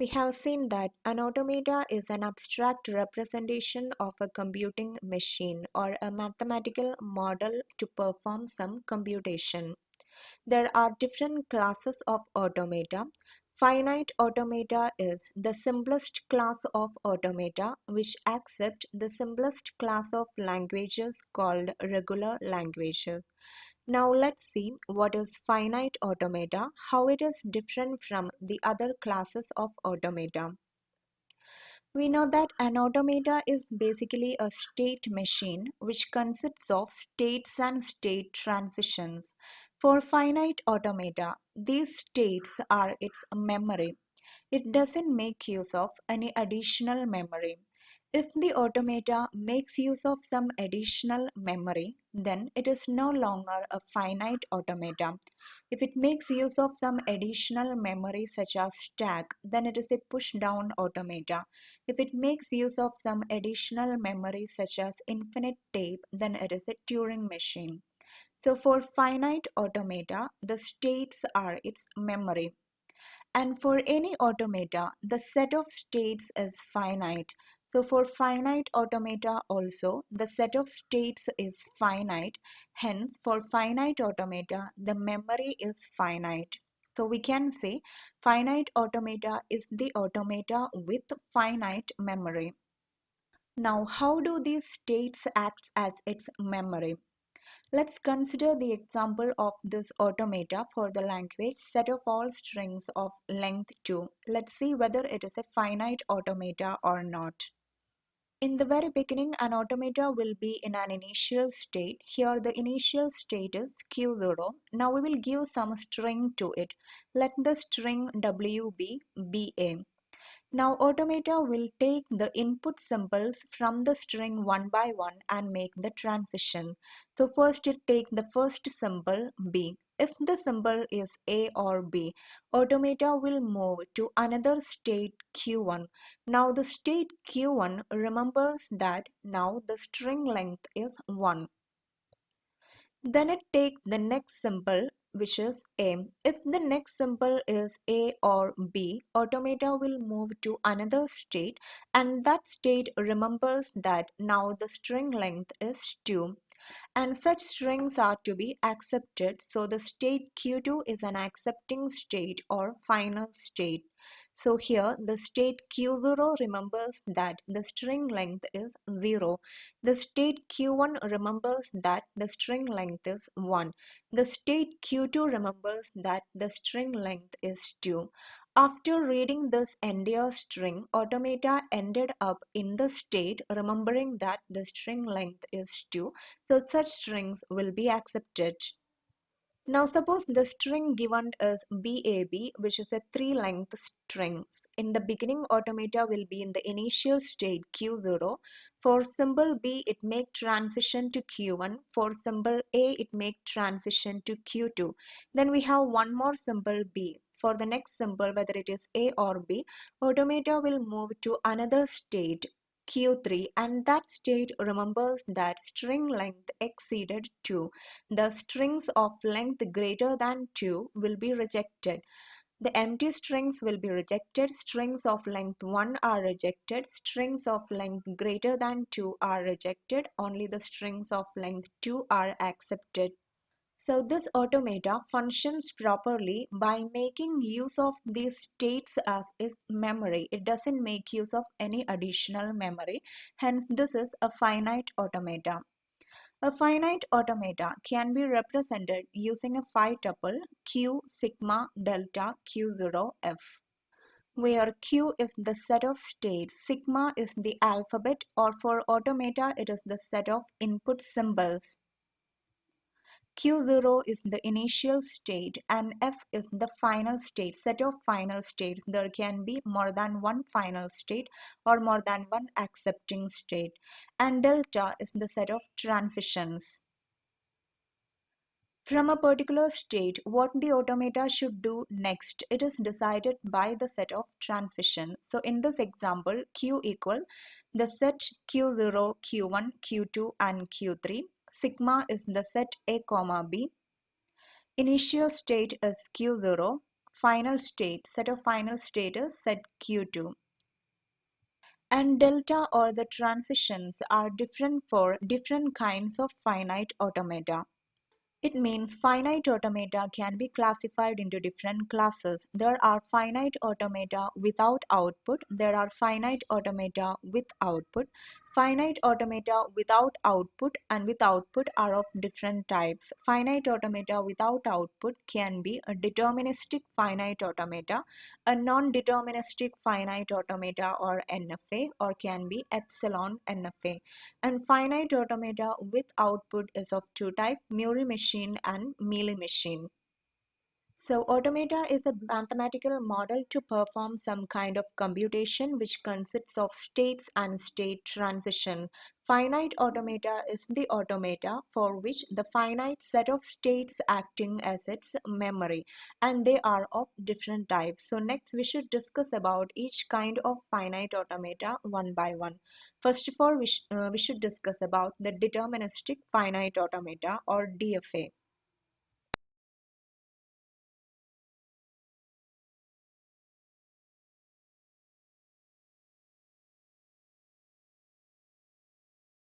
We have seen that an automata is an abstract representation of a computing machine or a mathematical model to perform some computation. There are different classes of automata. Finite automata is the simplest class of automata which accept the simplest class of languages called regular languages. Now let's see what is finite automata, how it is different from the other classes of automata. We know that an automata is basically a state machine which consists of states and state transitions. For finite automata, these states are its memory. It doesn't make use of any additional memory. If the automata makes use of some additional memory, then it is no longer a finite automata. If it makes use of some additional memory such as stack, then it is a push-down automata. If it makes use of some additional memory such as infinite tape, then it is a Turing machine. So for finite automata, the states are its memory. And for any automata, the set of states is finite. So for finite automata also, the set of states is finite. Hence, for finite automata, the memory is finite. So we can say finite automata is the automata with finite memory. Now, how do these states act as its memory? Let's consider the example of this automata for the language set of all strings of length 2. Let's see whether it is a finite automata or not. In the very beginning, an automata will be in an initial state. Here the initial state is Q0. Now we will give some string to it. Let the string W be BA. Now automata will take the input symbols from the string one by one and make the transition. So first it take the first symbol B. If the symbol is A or B, automata will move to another state Q1. Now the state Q1 remembers that now the string length is 1. Then it takes the next symbol, which is A. If the next symbol is A or B, automata will move to another state and that state remembers that now the string length is 2. And such strings are to be accepted, so the state Q2 is an accepting state or final state. So here the state Q0 remembers that the string length is 0. The state Q1 remembers that the string length is 1. The state Q2 remembers that the string length is 2. After reading this entire string, automata ended up in the state remembering that the string length is 2, so such strings will be accepted. Now suppose the string given is BAB, which is a 3-length string. In the beginning, automata will be in the initial state Q0. For symbol B, it make transition to Q1. For symbol A, it make transition to Q2. Then we have one more symbol B. For the next symbol, whether it is A or B, automata will move to another state Q3 and that state remembers that string length exceeded 2. The strings of length greater than 2 will be rejected. The empty strings will be rejected. Strings of length 1 are rejected. Strings of length greater than 2 are rejected. Only the strings of length 2 are accepted. So this automata functions properly by making use of these states as its memory. It doesn't make use of any additional memory. Hence, this is a finite automata. A finite automata can be represented using a phi tuple Q sigma delta Q0F, where Q is the set of states, sigma is the alphabet, or for automata it is the set of input symbols. Q0 is the initial state and F is the final state, set of final states. There can be more than one final state or more than one accepting state. And delta is the set of transitions. From a particular state, what the automata should do next, it is decided by the set of transition. So in this example, Q equal the set Q0, Q1, Q2 and Q3. Sigma is the set A, B. Initial state is Q0. final state. Set of final state is set Q2. And delta or the transitions are different for different kinds of finite automata. It means finite automata can be classified into different classes. There are finite automata without output. There are finite automata with output. Finite automata without output and with output are of different types. Finite automata without output can be a deterministic finite automata, a non-deterministic finite automata or NFA, or can be epsilon NFA. And finite automata with output is of two types, Muri machine and Mealy machine. So automata is a mathematical model to perform some kind of computation which consists of states and state transition. Finite automata is the automata for which the finite set of states acting as its memory, and they are of different types. So next we should discuss about each kind of finite automata one by one. First of all, we should discuss about the deterministic finite automata or DFA.